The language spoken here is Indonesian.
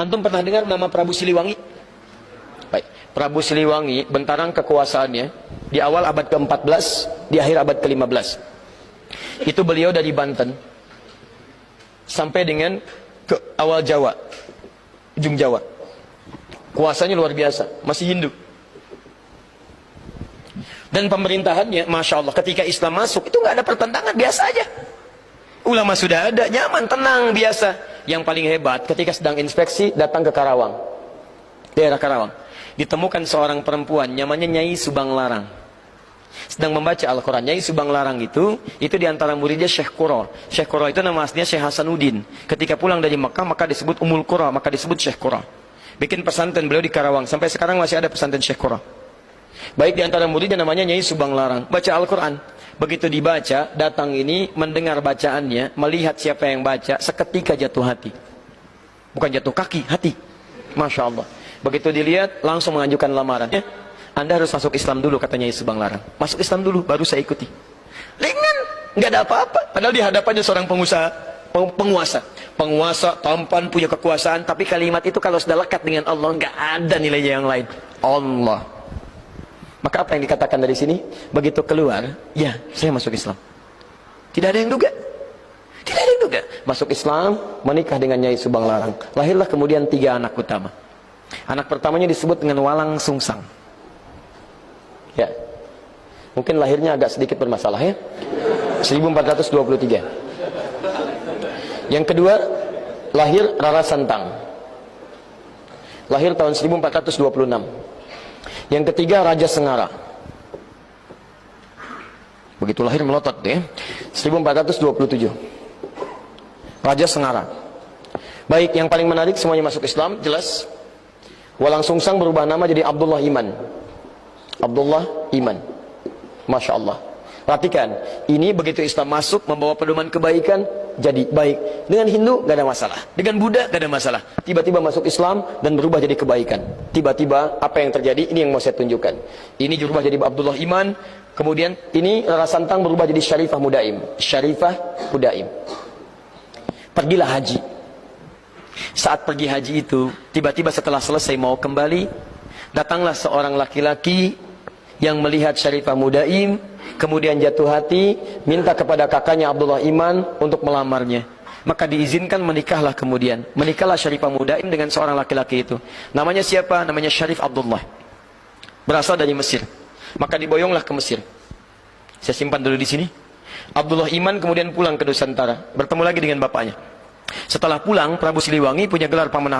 Antum pernah dengar nama Prabu Siliwangi? Baik, Prabu Siliwangi bentang kekuasaannya di awal abad ke-14, di akhir abad ke-15. Itu beliau dari Banten sampai dengan ke awal Jawa, ujung Jawa. Kuasanya luar biasa, masih Hindu. Dan pemerintahannya, Masya Allah, ketika Islam masuk, itu nggak ada pertentangan, biasa aja. Ulama sudah ada, nyaman, tenang, biasa. Yang paling hebat, ketika sedang inspeksi, datang ke Karawang, daerah Karawang. Ditemukan seorang perempuan, namanya Nyai Subang Larang. Sedang membaca Al-Quran. Nyai Subang Larang itu diantara muridnya Syekh Qura. Syekh Qura itu nama aslinya Syekh Hasanuddin. Ketika pulang dari Mekah, maka disebut Ummul Qura, maka disebut Syekh Qura. Bikin pesantren beliau di Karawang. Sampai sekarang masih ada pesantren Syekh Qura. Baik di antara muridnya namanya Nyai Subang Larang. Baca Al-Quran. Begitu dibaca, datang ini mendengar bacaannya, melihat siapa yang baca, seketika jatuh hati. Bukan jatuh kaki, hati. Masya Allah. Begitu dilihat, langsung mengajukan lamaran. Anda harus masuk Islam dulu, kata Nyai Subang Larang. Masuk Islam dulu, baru saya ikuti. Ringan, nggak ada apa-apa. Padahal di hadapannya seorang penguasa, tampan, punya kekuasaan. Tapi kalimat itu kalau sudah lekat dengan Allah, nggak ada nilainya yang lain. Allah. Maka apa yang dikatakan dari sini? Begitu keluar, ya saya masuk Islam. Tidak ada yang duga. Tidak ada yang duga. Masuk Islam, menikah dengan Nyai Subang Larang. Lahirlah kemudian 3 anak utama. Anak pertamanya disebut dengan Walang Sungsang. Ya, mungkin lahirnya agak sedikit bermasalah ya. 1423. Yang kedua, lahir Rara Santang. Lahir tahun 1426. Yang ketiga, Raja Sengara. Begitu lahir melotot ya. 1427. Raja Sengara. Baik, yang paling menarik semuanya masuk Islam, jelas. Walang Sungsang berubah nama jadi Abdullah Iman. Abdullah Iman. Masya Allah. Perhatikan, ini begitu Islam masuk membawa pedoman kebaikan, jadi baik. Dengan Hindu gak ada masalah, dengan Buddha gak ada masalah. Tiba-tiba masuk Islam dan berubah jadi kebaikan. Tiba-tiba apa yang terjadi? Ini yang mau saya tunjukkan. Ini berubah jadi Abdullah Iman. Kemudian ini Rara Santang berubah jadi Syarifah Mudaim. Syarifah Mudaim. Pergilah haji. Saat pergi haji itu, tiba-tiba setelah selesai mau kembali, datanglah seorang laki-laki yang melihat Syarifah Mudaim, kemudian jatuh hati, minta kepada kakaknya Abdullah Iman untuk melamarnya. Maka diizinkan, menikahlah kemudian. Menikahlah Syarifah Mudaim dengan seorang laki-laki itu. Namanya siapa? Namanya Syarif Abdullah. Berasal dari Mesir. Maka diboyonglah ke Mesir. Saya simpan dulu di sini. Abdullah Iman kemudian pulang ke Nusantara, bertemu lagi dengan bapaknya. Setelah pulang, Prabu Siliwangi punya gelar Pamanah